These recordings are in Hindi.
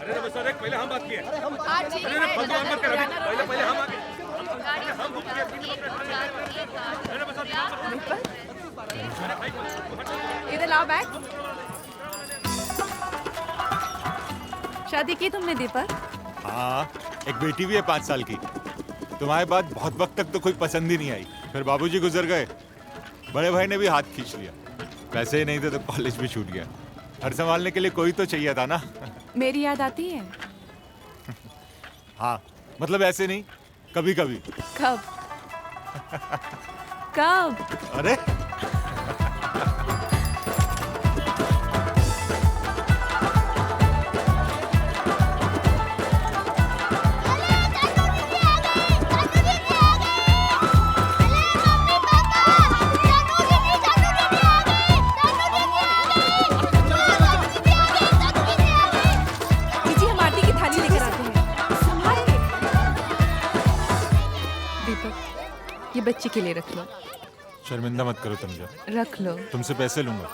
पहले हम बात किए। हाँ ठीक है। पहले हम आगे। इधर लाओ बैग। शादी की तुमने दीपक? हाँ, एक बेटी भी है 5 साल की। तुम्हारे बाद बहुत वक्त तक तो कोई पसंद ही नहीं आई। फिर बाबूजी गुजर गए, बड़े भाई ने भी हाथ खींच लिया। पैसे ही नहीं थे तो कॉलेज भी छूट गया। घर संभालने के लिए कोई तो चाहिए था ना। मेरी याद आती है? हाँ, मतलब ऐसे नहीं, कभी कभी। कब? कब? अरे दीजिए हम आरती की थाली लेकर आते हैं। संभाल के। दीपक ये बच्ची के लिए रख लो। शर्मिंदा मत करो तनुजा, रख लो। तुमसे पैसे लूंगा।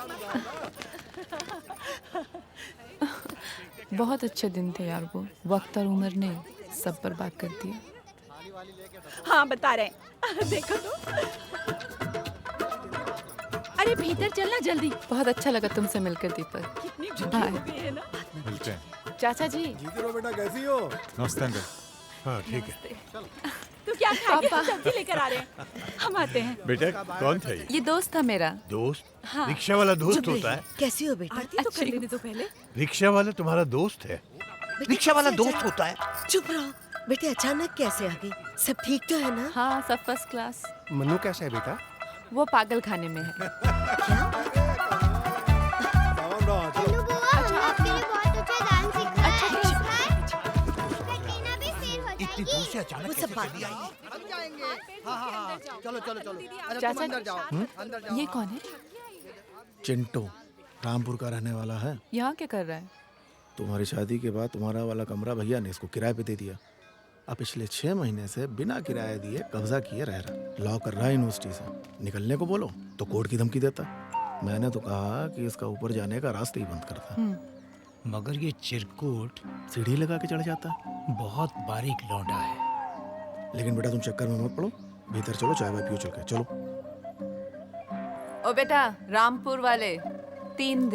बहुत अच्छे दिन थे यार वो। वक्त और उम्र ने सब बर्बाद कर दिया। हाँ बता रहे हैं। देखो तो। अरे भीतर चलना जल्दी। बहुत अच्छा लगा तुमसे मिलकर दीपक। कितनी भूख बाय। होती है ना। मिलते हैं। चाचा जी। जीते रहो बेटा, कैसी हो? नमस्ते अंकल। हाँ ठीक है। तू क्या खाएगी? हम सब्जी लेकर आ रहे हैं। हम आते हैं। बेटा कौन था ये? ये दोस्त था मेरा। दोस्त? हाँ। रिक्शा वाला दोस्त होता है? कैसी हो बेटा? आरती तो कर लेने दो पहले। रिक्शा वाला तुम्हारा दोस्त है? रिक्शा वाला दोस्त होता है? चुप रहो बेटे, अचानक कैसे आ गई? सब ठीक तो है ना? हाँ सब फर्स्ट क्लास। मनु कैसा है बेटा? वो पागल खाने में है। इतनी दूर से अचानक वो सब बात चाचा जी ये कौन है? चिंटू रामपुर का रहने वाला है। यहाँ क्या कर रहा है? तुम्हारी शादी के बाद तुम्हारा वाला कमरा भैया ने इसको किराए पे दे दिया। अब पिछले 6 महीने से बिना किराया दिए कब्जा किए रह रहा। लॉ कर रहा है यूनिवर्सिटी से। निकलने को बोलो तो कोर्ट की धमकी देता। मैंने तो कहा कि इसका ऊपर जाने का रास्ता ही बंद करता। मगर ये चिरकुट सीढ़ी लगा के चढ़ जाता। बहुत बारीक लौंडा है। लेकिन बेटा तुम चक्कर में मत पड़ो, भीतर चलो, चाय वाय पियो चल के। चलो। ओ बेटा रामपुर वाले 3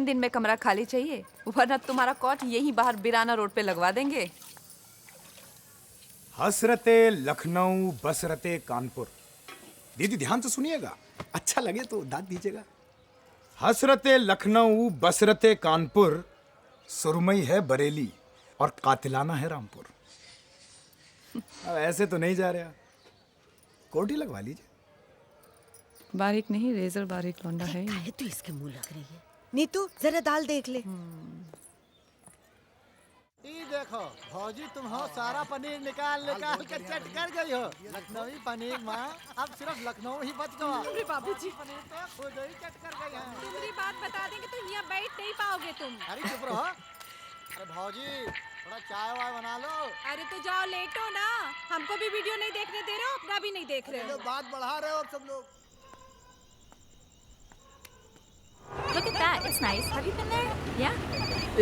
दिन में कमरा खाली चाहिए, वरना तुम्हारा कॉट यहीं बाहर बिराना रोड पे लगवा देंगे। हसरते लखनऊ बसरते कानपुर। दीदी ध्यान से सुनिएगा, अच्छा लगे तो दाद दीजिएगा। हसरते लखनऊ बसरते कानपुर, सुरमई है बरेली और कातिलाना है रामपुर। अब ऐसे तो नहीं जा रहा, कोटी लगवा लीजिए। बारीक नहीं, रेजर बारीक लौंडा है ये। है तो इसके मुंह लग रही है। नीतू जरा दाल देख ले। ये देखो भौजी, तुम हो सारा पनीर निकाल कर चट कर गई हो। लखनवी पनीर माँ, अब सिर्फ लखनऊ ही बच गया। अरे बाबूजी, पनीर तो खुद ही चट कर गई है। तुम्हारी बात बता देंगे तो यहाँ बैठ नहीं पाओगे तुम। अरे चुप रहो। अरे भौजी थोड़ा चाय वाय बना लो। अरे तो जाओ, लेट हो ना। हमको भी वीडियो नहीं देखने दे रहे हो, अपना भी नहीं देख रहे हो। बात बढ़ा रहे हो अब सब लोग। Look at that. It's nice. Have you been there? Yeah?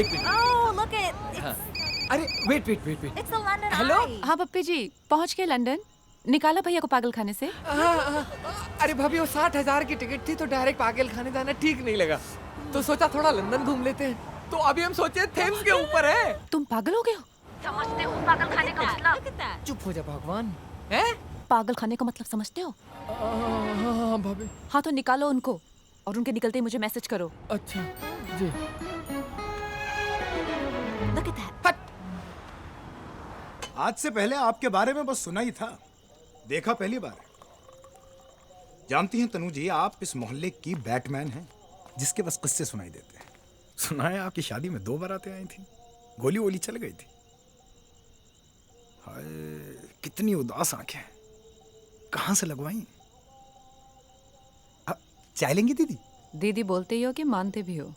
एक मिनट। Oh, look at अरे wait. it's the London hello? Eye. हाँ पप्पी जी पहुँच गए लंदन। निकाला भैया को पागल खाने से। अरे भाभी वो 60,000 की टिकट थी तो डायरेक्ट पागल खाने जाना ठीक नहीं लगा, तो सोचा थोड़ा लंदन घूम लेते हैं। तो अभी हम सोचे थेम्स के ऊपर है। तुम पागल हो गए हो? समझते हो पागल खाने का मतलब? चुप हो जा भगवान। हैं? पागल खाने का मतलब समझते हो? हाँ भाभी। हाँ तो निकालो उनको और उनके निकलते ही मुझे मैसेज करो। अच्छा जी। Look at that. आज से पहले आपके बारे में बस सुना ही था, देखा पहली बार। जानती हैं तनु जी, आप इस मोहल्ले की बैटमैन हैं जिसके बस किस्से सुनाई देते हैं। सुना है आपकी शादी में 2 बारातें आई थी, गोली वोली चल गई थी। हाय कितनी उदास आंखें, कहां से लगवाई? चाय लेंगी दीदी? दीदी बोलते ही हो कि मानते भी हो?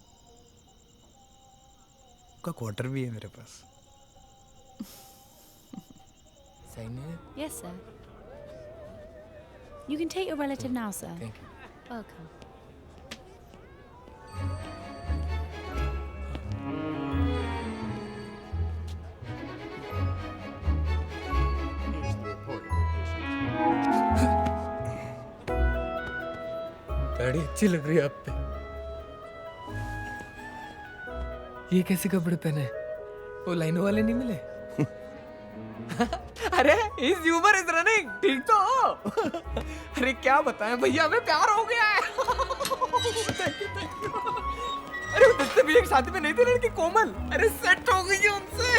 का क्वार्टर भी है मेरे पास। Yes, sir. You can take your relative now, sir. Thank you. Welcome. Sari अच्छी लग रही है आप पे। ये कैसे कपड़े पहने? वो लाइनों वाले नहीं मिले? अरे इस ह्यूमर इज रनिंग, ठीक तो हो? अरे क्या बताएं भैया, हमें प्यार हो गया है। Thank you. अरे उधर भी एक शादी में नहीं थी लड़की कोमल, अरे सेट हो गई है उनसे।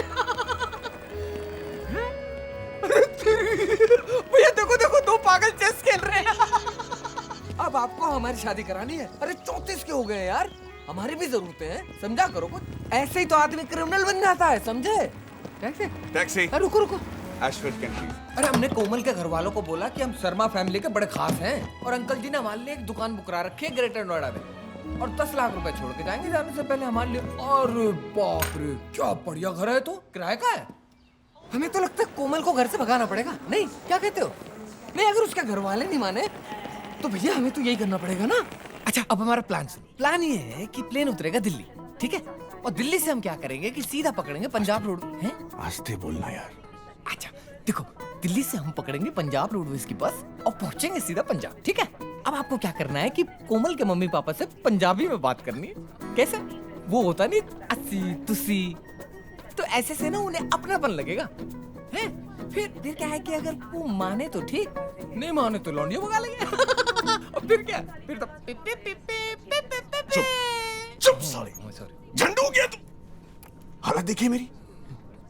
भैया देखो देखो, दो पागल चेस खेल रहे हैं। अब आपको हमारी शादी करानी है? अरे 34 के हो गए यार, हमारी भी जरूरतें हैं, समझा करो कुछ। ऐसे ही तो आदमी क्रिमिनल बन जाता है, समझे? कैसे? टैक्सी। रुको रुको। Ashworth canteen. अरे हमने कोमल के घर वालों को बोला कि हम शर्मा फैमिली के बड़े खास हैं और अंकल जी ने हमारे लिए एक दुकान बुक करा रखी है ग्रेटर नोएडा में और 10 लाख रुपए छोड़ के जाएंगे जाने से पहले हमारे लिए। अरे बाप रे, क्या बढ़िया घर है। तो किराए का है? हमें तो लगता है कोमल को घर से भगाना पड़ेगा। नहीं, क्या कहते हो? नहीं, अगर उसके घर वाले नहीं माने तो भैया हमें तो यही करना पड़ेगा ना। अच्छा, अब हमारा प्लान ये है कि प्लेन उतरेगा दिल्ली, ठीक है? और दिल्ली से हम क्या करेंगे कि सीधा पकड़ेंगे पंजाब रोड। हैं? आस्ते बोलना यार। अच्छा देखो, दिल्ली से हम पकड़ेंगे पंजाब रोडवेज की बस और पहुंचेंगे सीधा पंजाब, ठीक है? अब आपको क्या करना है कि कोमल के मम्मी पापा से पंजाबी में बात करनी है। कैसे? वो होता नहीं अस्सी तुसी, तो ऐसे से ना उन्हें अपनापन लगेगा, हैं? फिर क्या है कि अगर वो माने तो ठीक, नहीं माने तो लौंडिया भगा लेंगे। और फिर क्या? फिर तो चुप साले, झंडू हो गया तू। हालत देखिए मेरी,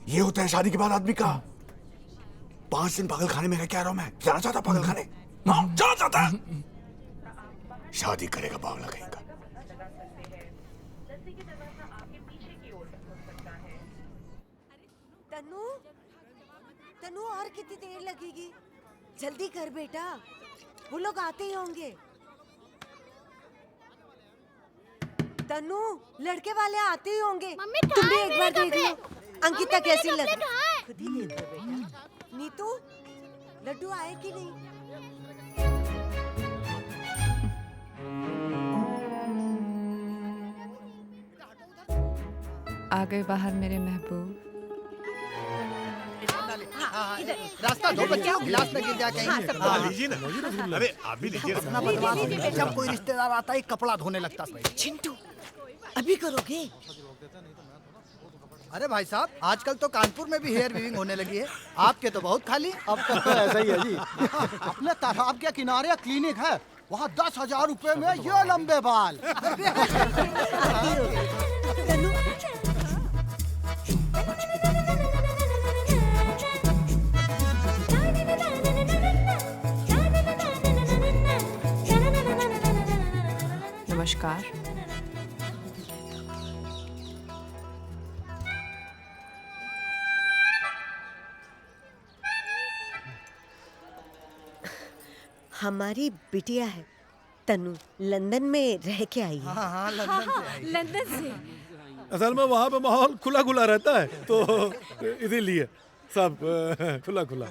ये होता है शादी के बाद आदमी का। 5 दिन पागल खाने में रह क्या रहा हूं मैं? जाना चाहता पागल खाने? जाना चाहता है? शादी करेगा पागल कहीं का। तनु और कितनी देर लगेगी? जल्दी कर बेटा, वो लोग आते ही होंगे। तनु, लड़के वाले आते ही होंगे। तुम भी एक बार देख लो अंकिता कैसी लग रही। खुद ही देख लो बेटा। नीतू, लड्डू आए कि नहीं? आ गए बाहर मेरे महबूब। रास्ता दो बच्चे, गिलास में गिर जा कहीं। लीजिए ना। अरे आप भी लीजिए। जब कोई रिश्तेदार आता है कपड़ा धोने लगता है। चिंटू, अभी करोगे? अरे भाई साहब, आजकल तो कानपुर में भी हेयर वीविंग होने लगी है। आपके तो बहुत खाली। अब तक तो ऐसा ही है जी। अपने तालाब के किनारे क्लिनिक है, वहाँ 10,000 रुपए में ये लंबे बाल। नमस्कार। हमारी बिटिया है तनु, लंदन में रह के आई है। हाँ, लंदन से। असल में वहाँ पे माहौल खुला खुला रहता है, तो इसीलिए सब खुला खुला।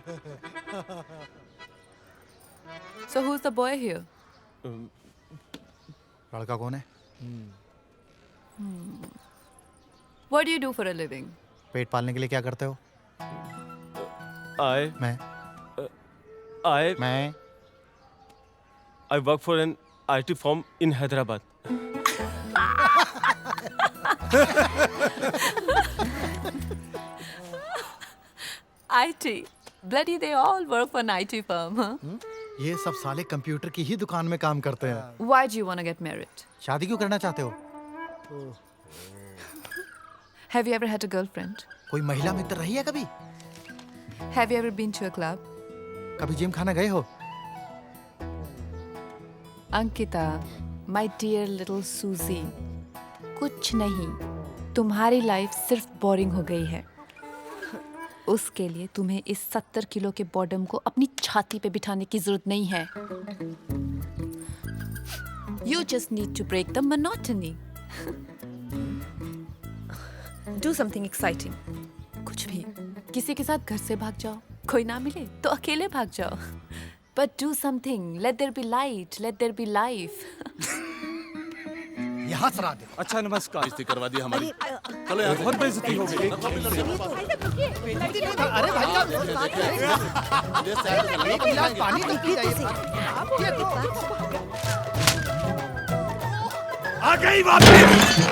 So who's the boy here? लड़का कौन है? What do you do for a living? पेट पालने के लिए क्या करते हो? I work for an IT firm in Hyderabad. IT. Bloody, they all work for an IT firm, huh? ये सब साले कंप्यूटर की ही दुकान में काम करते हैं। Why do you want to get married? शादी क्यों करना चाहते हो? Have you ever had a girlfriend? कोई महिला मित्र रही है कभी? Have you ever been to a club? कभी जिम खाना गए हो? Ankita, my dear little Susie, कुछ नहीं, तुम्हारी लाइफ सिर्फ बोरिंग हो गई है। उसके लिए तुम्हें इस 70 किलो के बॉडम को अपनी छाती पे बिठाने की जरूरत नहीं है। You just need to break the monotony. Do something exciting. कुछ भी, किसी के साथ घर से भाग जाओ, कोई ना मिले तो अकेले भाग जाओ। But do something. Let there be light. Let there be life. यहाँ सरा दे। अच्छा नमस्कार। बेइज्जती करवा दी हमारी। चलो यार, बहुत बेइज्जती हो गई। अरे भाई साहब, एक गिलास पानी तो पी जाइए। आ गई वापस।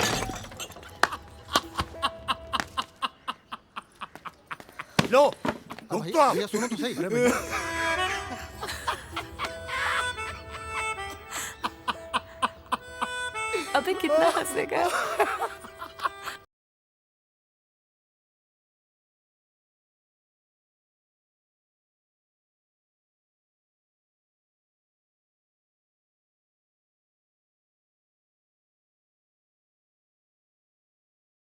लो रुक तो आप। सुनो तो सही। अबे कितना हंसेगा।